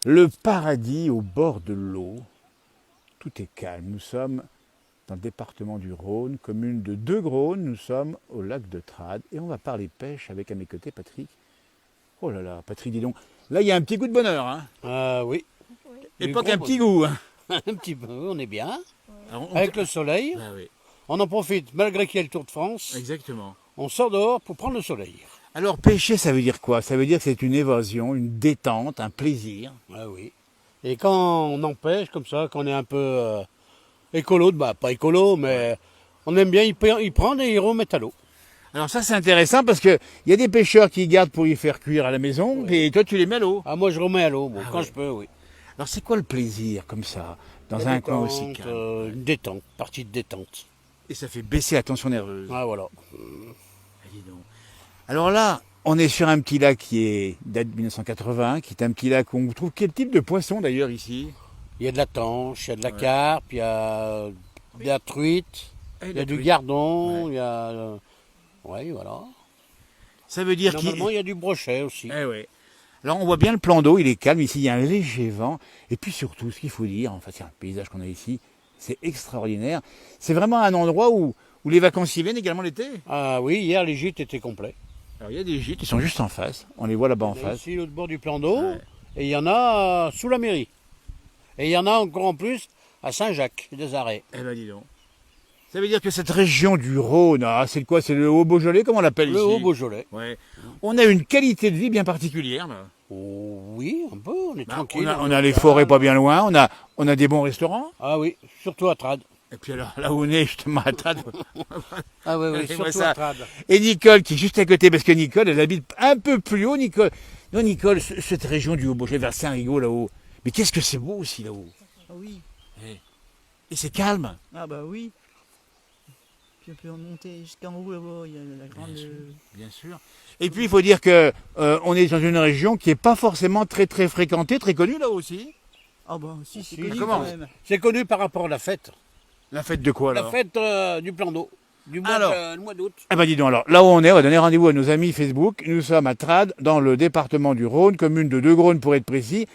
Le paradis au bord de l'eau. Tout est calme. Nous sommes dans le département du Rhône, commune de Deux-Graunes. Nous sommes au lac de Trade et on va parler pêche avec à mes côtés Patrick. Oh là là, Patrick, dis donc. Là, il y a un petit goût de bonheur. Hein. Oui. Et Du pas gros qu'un petit goût. Hein. Un petit peu, on est bien. Alors, Avec le soleil, Ah oui, on en profite, malgré qu'il y ait le Tour de France, exactement. on sort dehors pour prendre le soleil. Alors, pêcher, ça veut dire quoi? Ça veut dire que c'est une évasion, une détente, un plaisir. Ah oui. Et quand on en pêche comme ça, quand on est un peu écolo, bah pas écolo, mais on aime bien y prendre et y remettre à l'eau. Alors ça, c'est intéressant parce qu'il y a des pêcheurs qui gardent pour y faire cuire à la maison, Oui. et toi, tu les mets à l'eau. Ah moi je remets à l'eau, moi, Ah quand ouais. je peux, oui. Alors, c'est quoi le plaisir, comme ça, dans La un coin détente, aussi calme une détente, partie de détente. Et ça fait baisser la tension nerveuse. Ah voilà. Ah, dis donc. Alors là, on est sur un petit lac qui date de 1980, qui est un petit lac où on trouve quel type de poisson d'ailleurs ici? Il y a de la tanche, il y a de la Ouais. carpe, il y a de la truite, il y a du gardon, il y a... oui, voilà. Ça veut dire qu'il... Normalement, il y a du brochet aussi. Eh ouais. Alors on voit bien le plan d'eau, il est calme, ici il y a un léger vent, et puis surtout ce qu'il faut dire, enfin c'est un paysage qu'on a ici, c'est extraordinaire. C'est vraiment un endroit où les vacanciers viennent également l'été. Ah oui, hier les gîtes étaient complets. Alors il y a des gîtes, ils sont juste en face, on les voit là-bas en Il y en a face. ici, l'autre bord du plan d'eau, Ouais. et il y en a sous la mairie. Et il y en a encore en plus à Saint-Jacques, des arrêts. Eh ben dis donc. Ça veut dire que cette région du Rhône, ah, c'est quoi? C'est le Haut-Beaujolais, comment on l'appelle ici? Le Haut-Beaujolais. Ouais. On a une qualité de vie bien particulière. Là. Oh, oui, un peu, on est Bah, tranquille. on a les forêts pas bien loin, on a des bons restaurants. Ah oui, surtout à Trade. Et puis alors, là où on est, justement, à Tade. Ah oui, oui, Et moi, surtout ça. à Trade. Et Nicole, qui est juste à côté, parce que Nicole, elle habite un peu plus haut, Nicole. Non, Nicole, cette région du Haut-Beaujolais, vers Saint-Rigaud, là-haut. Mais qu'est-ce que c'est beau aussi, là-haut. Ah oui, Et c'est calme. ah bah oui. Puis on peut en monter jusqu'en haut là-bas, il y a la grande... Bien sûr. Et puis, il faut dire que on est dans une région qui n'est pas forcément très, très fréquentée, très connue, là aussi. Ah bah si, c'est Si, connu comment quand même. C'est connu par rapport à la fête. La fête de quoi, La alors? fête du plan d'eau. Du mois, Alors. le mois d'août. Ah bah dis donc alors, là où on est, on va donner rendez-vous à nos amis Facebook. Nous sommes à Trade, dans le département du Rhône, commune de Deux-Graunes pour être précis.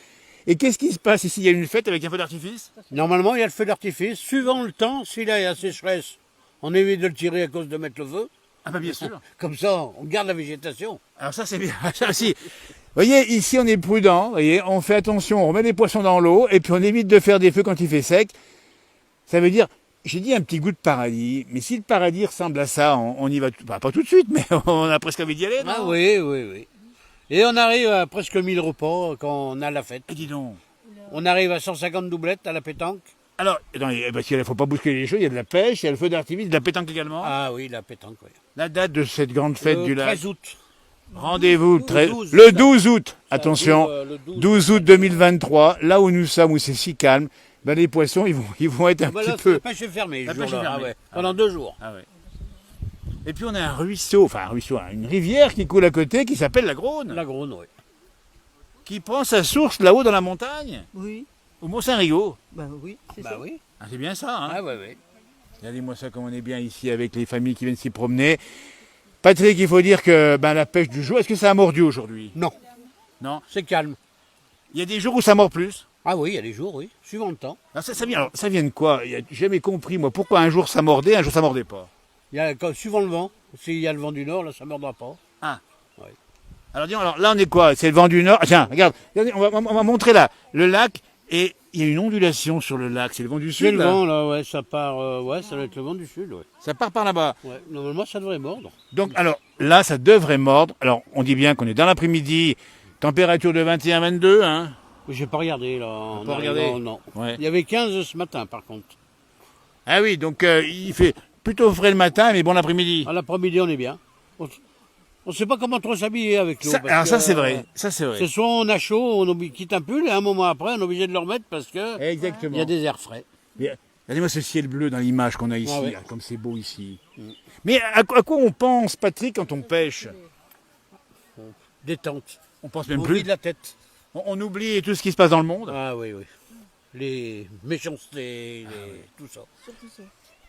Et qu'est-ce qui se passe ici? Il y a une fête avec un feu d'artifice? Normalement, il y a le feu d'artifice. Suivant le temps, s'il est à sécheresse, on évite de le tirer à cause de mettre le feu. Ah bah bien sûr. Comme ça, on garde la végétation. Alors ça c'est bien. Ça aussi. Vous voyez, ici on est prudent, vous voyez, on fait attention, on met les poissons dans l'eau et puis on évite de faire des feux quand il fait sec. Ça veut dire, j'ai dit un petit goût de paradis, mais si le paradis ressemble à ça, on y va, bah, pas tout de suite, mais on a presque envie d'y aller, non? Ah oui, oui, oui. Et on arrive à presque 1000 repas quand on a la fête. Et dis donc. On arrive à 150 doublettes à la pétanque. Alors, attendez, parce qu'il ne faut pas bousculer les choses, il y a de la pêche, il y a le feu d'artifice, de la pétanque également. Ah oui, la pétanque, oui. La date de cette grande fête du Le lac. 13 août. Rendez-vous Le le 12. 12 août. Ça Attention, dure, le 12 août 2023, là où nous sommes, où c'est si calme, ben les poissons, ils vont être un Ah bah petit là, peu... la pêche est fermée. La ce pêche est jour-là. fermée. Ah ouais. Ah Pendant ouais. 2 jours. Ah ouais. Et puis on a un ruisseau, une rivière qui coule à côté, qui s'appelle la Grône, La Grône, oui. qui prend sa source là-haut dans la montagne, Oui, au Mont-Saint-Rigaud. bah oui, c'est Bah ça. oui. Ah, c'est bien ça, hein? Ah ouais, oui. Regardez-moi ça comme on est bien ici avec les familles qui viennent s'y promener. Patrick, il faut dire que ben, la pêche du jour, est-ce que ça a mordu aujourd'hui? Non, Non. c'est calme. Il y a des jours où ça mord plus. Ah oui, il y a des jours, oui. Suivant le temps. Alors, ça vient de quoi? J'ai jamais compris, moi, pourquoi un jour ça mordait, un jour ça mordait pas. Il y a, suivant le vent. S'il y a le vent du nord, là, ça ne mordra pas. Alors, disons, alors là, on est quoi? C'est le vent du nord. Ah, tiens, regarde, regardez, on va montrer là le lac, et il y a une ondulation sur le lac. C'est le vent du C'est sud, le là. vent, là, ouais, ça part. Ouais, ça doit être le vent du sud, ouais. Ça part par là-bas. Ouais, normalement, ça devrait mordre. Donc, alors, là, ça devrait mordre. Alors, on dit bien qu'on est dans l'après-midi, température de 21-22, hein. J'ai pas regardé, là. en pas arrivant, regardé. Non. Ouais. Il y avait 15 ce matin, par contre. Ah oui, donc, il fait plutôt frais le matin, mais bon l'après-midi. À l'après-midi, on est bien. On ne sait pas comment trop s'habiller avec l'eau. Alors, ça, c'est vrai. Ça, c'est vrai. C'est soit on a chaud, on quitte un pull, et un moment après, on est obligé de le remettre parce que Exactement. il y a des airs frais. Regardez-moi ce ciel bleu dans l'image qu'on a ici, Ah ouais. là, comme c'est beau ici. Mais à quoi on pense, Patrick, quand on pêche? Détente. On pense même On plus. vide la tête. On oublie tout ce qui se passe dans le monde. Ah oui, oui. Les méchancetés, tout ça. Surtout ça.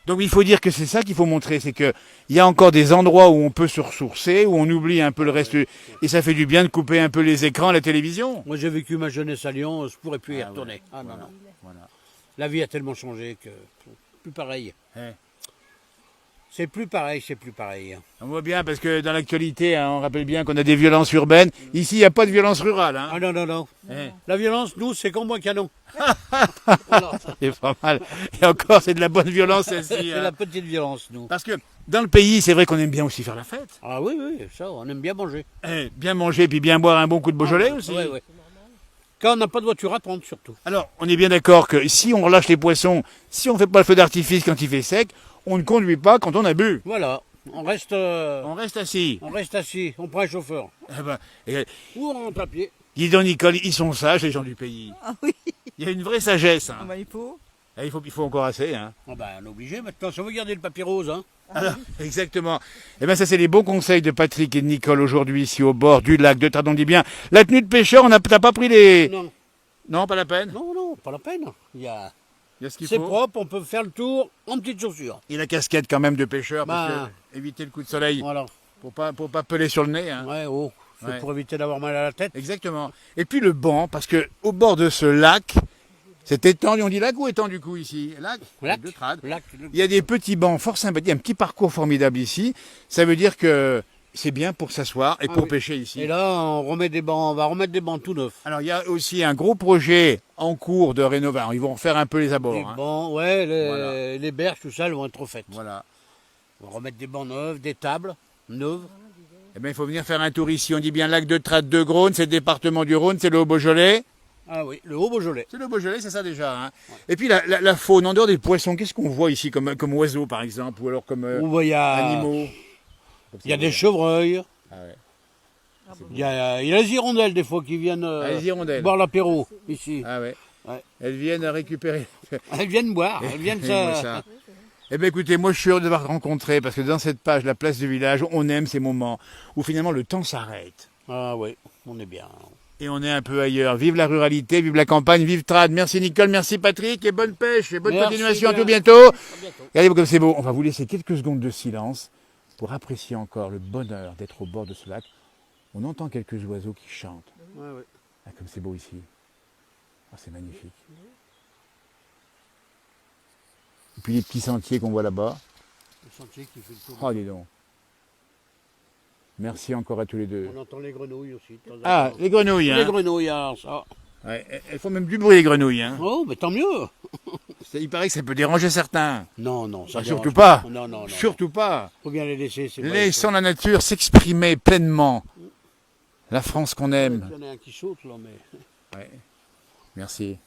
Donc il faut dire que c'est ça qu'il faut montrer, c'est qu'il y a encore des endroits où on peut se ressourcer, où on oublie un peu le reste, et ça fait du bien de couper un peu les écrans, la télévision. Moi, j'ai vécu ma jeunesse à Lyon, je pourrais plus y Ah retourner. ouais, Ah non, voilà. non. Voilà. La vie a tellement changé que plus pareil. Ouais. C'est plus pareil, c'est plus pareil. On voit bien parce que dans l'actualité, hein, on rappelle bien qu'on a des violences urbaines. Ici, il n'y a pas de violence rurale. Hein. Ah non, non, non. Ouais. La violence, nous, c'est comme un canon. Voilà. C'est pas mal. Et encore, c'est de la bonne violence celle-ci. C'est hein. la petite violence, nous. Parce que dans le pays, c'est vrai qu'on aime bien aussi faire la fête. Ah oui, oui, ça, on aime bien manger. Bien manger puis bien boire un bon coup de Beaujolais aussi. Oui, oui. Quand on n'a pas de voiture à prendre, surtout. Alors, on est bien d'accord que si on relâche les poissons, si on ne fait pas le feu d'artifice quand il fait sec, on ne conduit pas quand on a bu. Voilà. On reste assis. on prend un chauffeur. Eh ben, et, Ou on rentre à pied. dis donc, Nicole, ils sont sages, les gens du pays. Ah oui, Il y a une vraie sagesse. Hein. ah bah, il faut. Et il faut encore assez. Hein. Ah ben, on est obligé maintenant, si on veut garder le papier rose. Hein. Alors, exactement. Eh bien, ça, c'est les bons conseils de Patrick et de Nicole aujourd'hui, ici au bord du lac de Tardon. Dit bien, la tenue de pêcheur, t'as pas pris les. Non, Non, pas la peine. non, non, pas la peine. Il y a ce qu'il C'est faut. propre, on peut faire le tour en petites chaussures. Et la casquette quand même de pêcheur, parce Bah. que éviter le coup de soleil, Voilà. pour pas peler sur le nez. Hein. Ouais, oh. C'est Ouais. pour éviter d'avoir mal à la tête. Exactement. Et puis le banc, parce que au bord de ce lac, c'est étendu, on dit lac ou étang du coup ici Lac. Lac. De trad. Lac. Il y a des petits bancs fort sympathiques, un petit parcours formidable ici. Ça veut dire que c'est bien pour s'asseoir et Ah pour oui. pêcher ici. Et là, on va remettre des bancs tout neufs. Alors il y a aussi un gros projet en cours de rénovation. Ils vont refaire un peu les abords. Les hein. bancs, ouais, Voilà. les berges, tout ça, elles vont être refaites. Voilà. On va remettre des bancs neufs, des tables neuves. Eh bien, il faut venir faire un tour ici. On dit bien lac de Trade de Grosne, c'est le département du Rhône, c'est le Haut-Beaujolais. Ah oui, le Haut-Beaujolais. C'est le Beaujolais, c'est ça déjà. Hein. Et puis la faune, en dehors des poissons, qu'est-ce qu'on voit ici comme oiseaux par exemple, ou alors comme Où il y a, animaux il y a des chevreuils, Ah ouais. il y a les hirondelles des fois qui viennent Ah, les hirondelles. boire l'apéro ici. Ah ouais. Ouais. Elles viennent à récupérer. Elles viennent boire, elles viennent Moi, ça. Eh bien écoutez, moi je suis heureux de vous rencontrer parce que dans cette page, la place du village, on aime ces moments où finalement le temps s'arrête. Ah oui, on est bien. Et on est un peu ailleurs. Vive la ruralité, vive la campagne, vive Trad. Merci Nicole, merci Patrick et bonne pêche et bonne Merci continuation. À bien. tout bientôt. À bientôt. Regardez comme c'est beau. On va vous laisser quelques secondes de silence pour apprécier encore le bonheur d'être au bord de ce lac. On entend quelques oiseaux qui chantent. Ouais, ouais. Ah, comme c'est beau ici. Ah, c'est magnifique. Et puis les petits sentiers qu'on voit là-bas. Le sentier qui fait le tour. Oh, dis donc. Merci encore à tous les deux. On entend les grenouilles aussi. de temps en Ah, temps. les grenouilles, Les hein. grenouilles, alors ça. Ouais, elles font même du bruit, les grenouilles, hein. Oh, mais tant mieux. Il paraît que ça peut déranger certains. Non, non, ça Ah, dérange surtout pas. Non, non, non. Surtout pas. Faut bien les laisser. C'est Laissons la nature s'exprimer pleinement. La France qu'on Il aime. y en a un qui saute là, mais. Ouais. Merci.